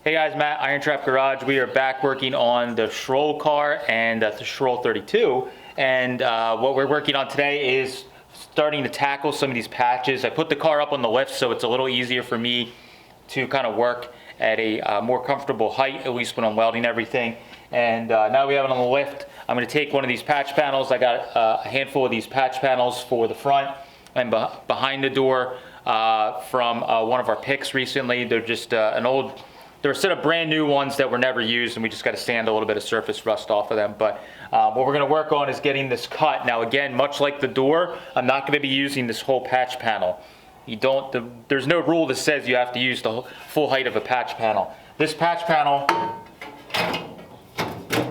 Hey guys, Matt, IronTrap Garage. We are back working on the Schroll car and the Schroll 32. And what we're working on today is starting to tackle some of these patches. I put the car up on the lift so it's a little easier for me to kind of work at a more comfortable height, at least when I'm welding everything. And now we have it on the lift. I'm going to take one of these patch panels. I got a handful of these patch panels for the front and behind the door from one of our picks recently. They're just they're a set of brand new ones that were never used, and we just got to sand a little bit of surface rust off of them. But what we're going to work on is getting this cut. Now again, much like the door, I'm not going to be using this whole patch panel. There's no rule that says you have to use the full height of a patch panel. This patch panel,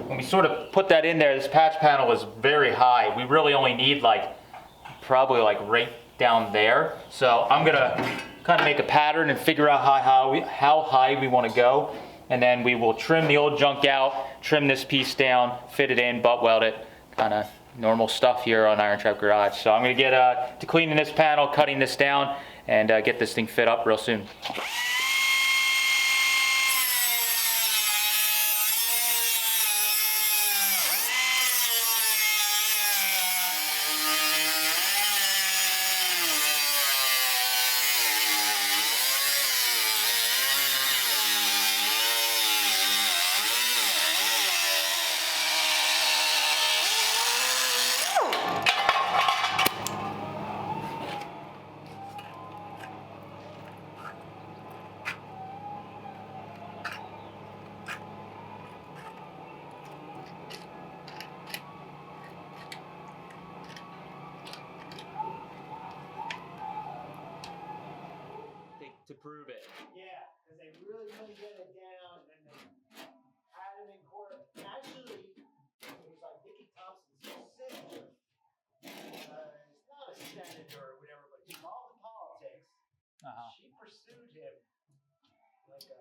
when we sort of put that in there, this patch panel is very high. We really only need probably right down there. So I'm going to kind of make a pattern and figure out how high we want to go, and then we will trim the old junk out, trim this piece down, fit it in, butt weld it, kind of normal stuff here on IronTrap Garage. So I'm going to get to cleaning this panel, cutting this down, and get this thing fit up real soon. To prove it. Yeah, because they really couldn't get it down, and they had him in court. Actually, it was like Mickey Thompson's sister. It's not a senator or whatever, but involved in politics. She pursued him like a.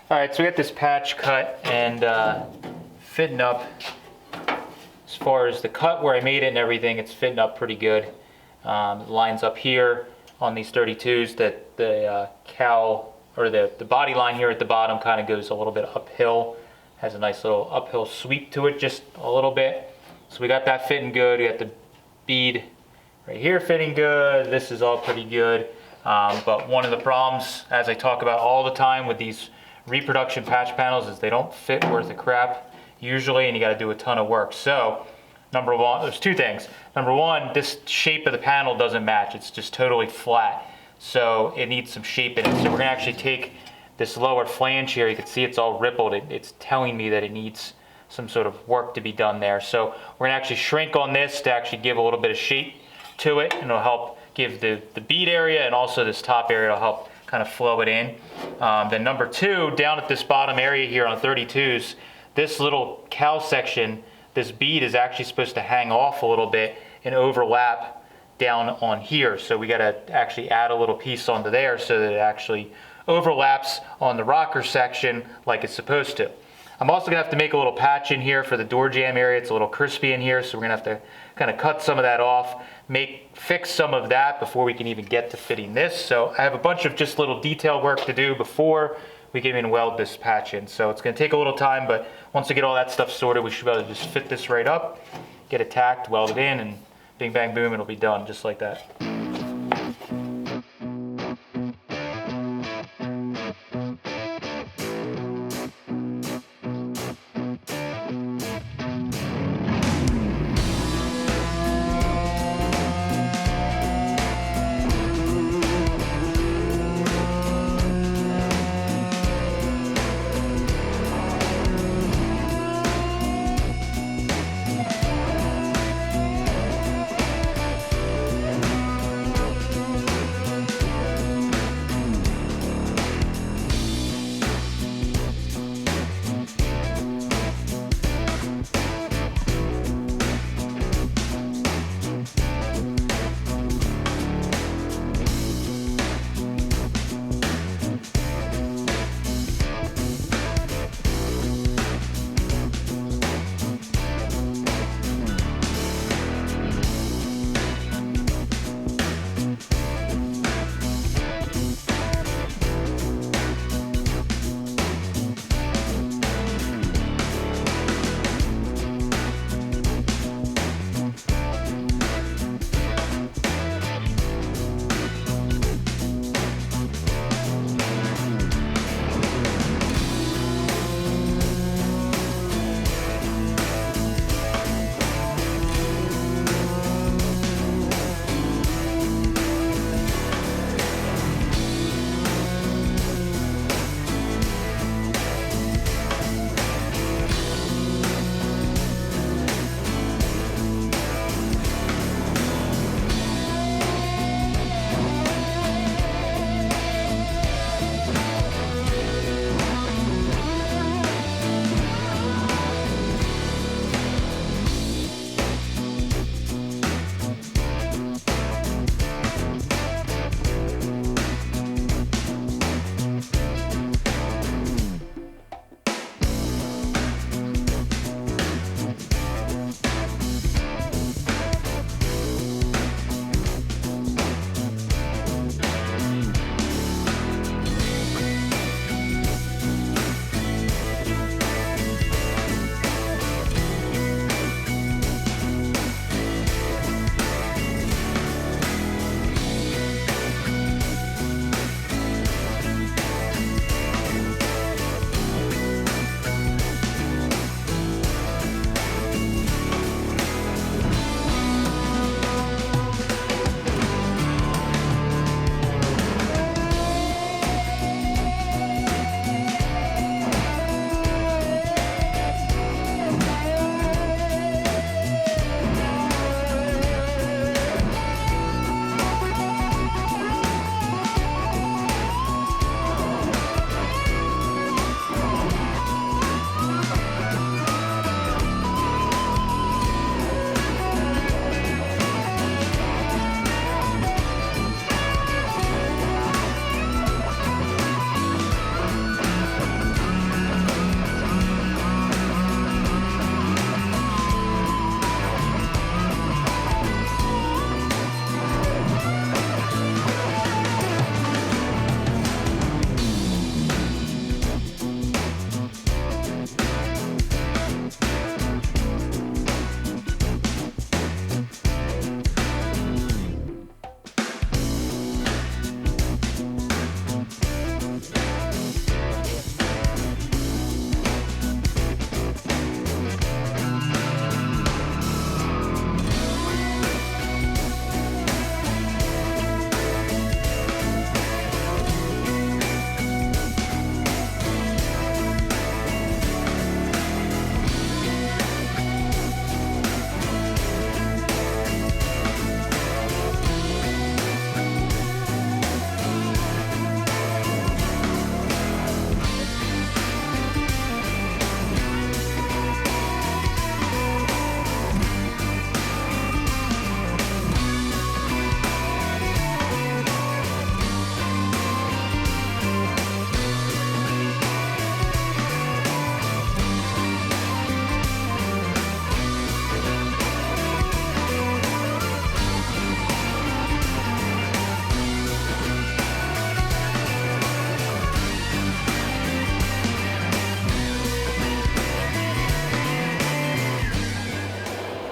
All right, so we got this patch cut and fitting up. As far as the cut where I made it and everything, it's fitting up pretty good. It lines up here on these 32s that the cowl, or the body line here at the bottom, kind of goes a little bit uphill. Has a nice little uphill sweep to it, just a little bit. So we got that fitting good. We got the bead right here fitting good. This is all pretty good. But one of the problems, as I talk about all the time with these reproduction patch panels, is they don't fit worth a crap usually, and you got to do a ton of work. So number one, there's two things. Number one, this shape of the panel doesn't match. It's just totally flat, so it needs some shape in it. So we're gonna actually take this lower flange here. You can see it's all rippled. It's telling me that it needs some sort of work to be done there. So we're gonna actually shrink on this to actually give a little bit of shape to it, and it'll help give the bead area, and also this top area will help kind of flow it in. Then number two, down at this bottom area here on 32s, this little cowl section, this bead is actually supposed to hang off a little bit and overlap down on here. So we gotta actually add a little piece onto there so that it actually overlaps on the rocker section like it's supposed to. I'm also gonna have to make a little patch in here for the door jamb area. It's a little crispy in here, so we're gonna have to kind of cut some of that off, fix some of that before we can even get to fitting this. So I have a bunch of just little detail work to do before we can even weld this patch in. So it's gonna take a little time, but once we get all that stuff sorted, we should be able to just fit this right up, get it tacked, weld it in, and bing, bang, boom, it'll be done just like that.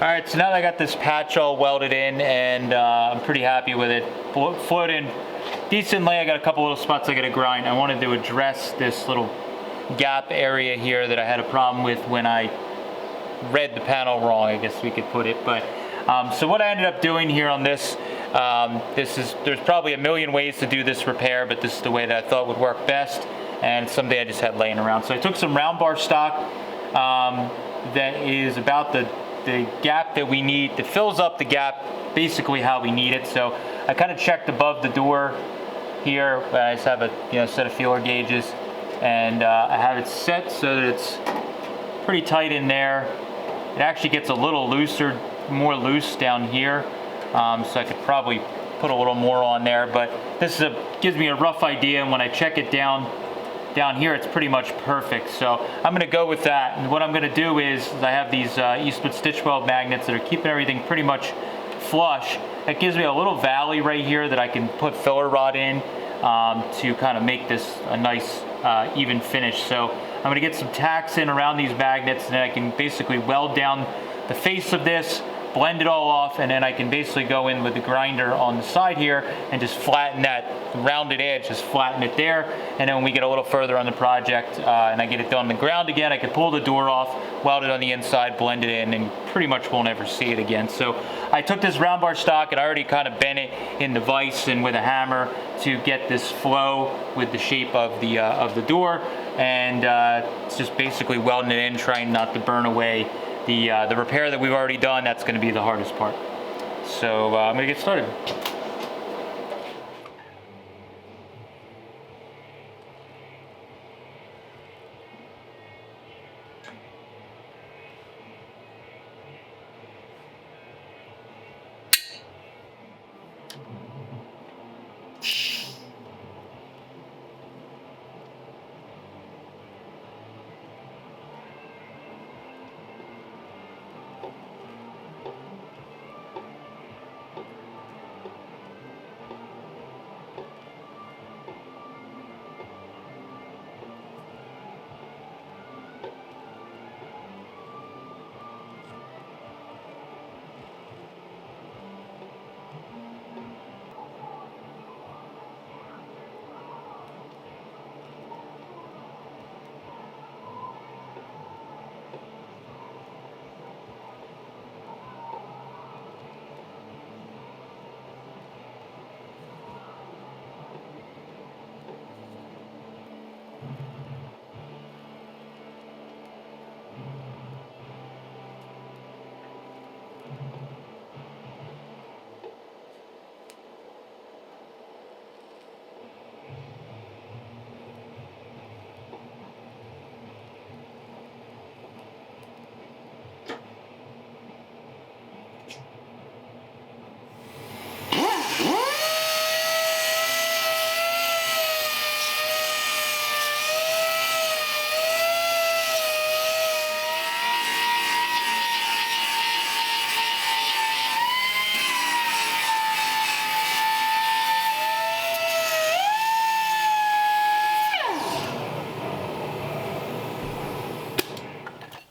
All right, so now that I got this patch all welded in, and I'm pretty happy with it. Flowed in decently. I got a couple little spots I got to grind. I wanted to address this little gap area here that I had a problem with when I read the panel wrong, I guess we could put it. But so what I ended up doing here on this, there's probably a million ways to do this repair, but this is the way that I thought would work best, and something I just had laying around. So I took some round bar stock that is about the gap that we need, that fills up the gap basically how we need it. So I kind of checked above the door here. I just have a set of feeler gauges, and I have it set so that it's pretty tight in there. It actually gets a little looser, more loose down here, so I could probably put a little more on there, but this gives me a rough idea, and when I check it down here, it's pretty much perfect. So I'm going to go with that, and what I'm going to do is I have these Eastwood stitch weld magnets that are keeping everything pretty much flush. It gives me a little valley right here that I can put filler rod in to kind of make this a nice even finish. So I'm going to get some tacks in around these magnets, and then I can basically weld down the face of this, blend it all off, and then I can basically go in with the grinder on the side here and just flatten that rounded edge, just flatten it there. And then when we get a little further on the project and I get it done on the ground again, I can pull the door off, weld it on the inside, blend it in, and pretty much won't ever see it again. So I took this round bar stock and I already kind of bent it in the vise and with a hammer to get this flow with the shape of the door, and it's just basically welding it in, trying not to burn away the repair that we've already done. That's going to be the hardest part. So I'm going to get started.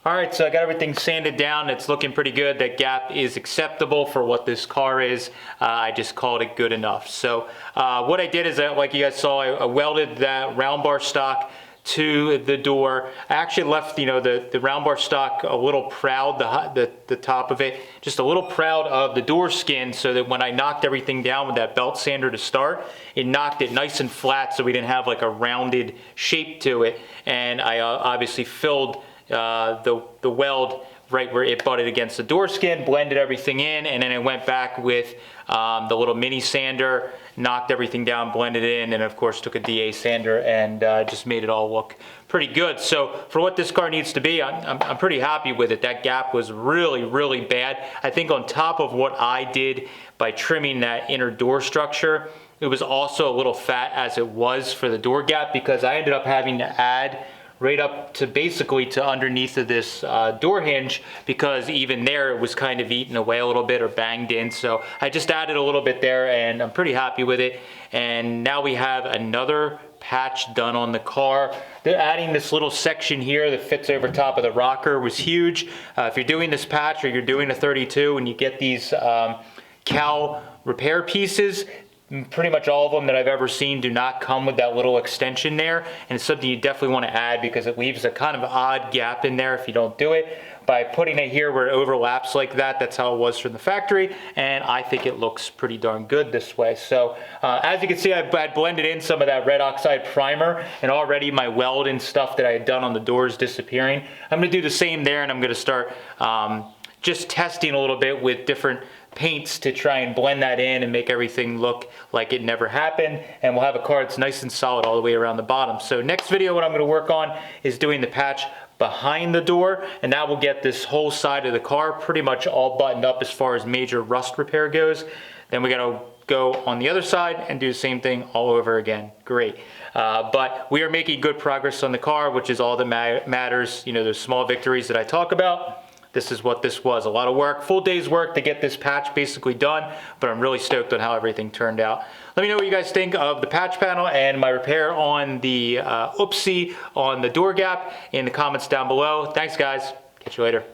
All right, so I got everything sanded down. It's looking pretty good. That gap is acceptable for what this car is. I just called it good enough. So what I did is, like you guys saw, I welded that round bar stock to the door. I actually left, the round bar stock a little proud, the top of it, just a little proud of the door skin, so that when I knocked everything down with that belt sander to start, it knocked it nice and flat so we didn't have like a rounded shape to it. And I obviously filled the weld right where it butted against the door skin, blended everything in, and then I went back with the little mini sander, knocked everything down, blended it in, and of course took a DA sander and just made it all look pretty good. So for what this car needs to be, I'm pretty happy with it. That gap was really, really bad. I think on top of what I did by trimming that inner door structure, it was also a little fat as it was for the door gap, because I ended up having to add right up to basically to underneath of this door hinge, because even there it was kind of eaten away a little bit or banged in. So I just added a little bit there, and I'm pretty happy with it. And now we have another patch done on the car. adding this little section here that fits over top of the rocker was huge. If you're doing this patch or you're doing a 32 and you get these Cowl repair pieces, pretty much all of them that I've ever seen do not come with that little extension there, and it's something you definitely want to add because it leaves a kind of odd gap in there if you don't do it. By putting it here where it overlaps like that, that's how it was from the factory, and I think it looks pretty darn good this way. So as you can see, I blended in some of that red oxide primer, and already my Welding stuff that I had done on the door is disappearing. I'm going to do the same there, and I'm going to start just testing a little bit with different paints to try and blend that in and make everything look like it never happened, and we'll have a car that's nice and solid all the way around the bottom. So next video, what I'm going to work on is doing the patch behind the door, and that will get this whole side of the car pretty much all buttoned up as far as major rust repair goes. Then we got to go on the other side and do the same thing all over again. Great. But we are making good progress on the car, which is all that matters. You know, those small victories that I talk about. This is what this was. A lot of work, full day's work to get this patch basically done, but I'm really stoked on how everything turned out. Let me know what you guys think of the patch panel and my repair on the oopsie on the door gap in the comments down below. Thanks guys. Catch you later.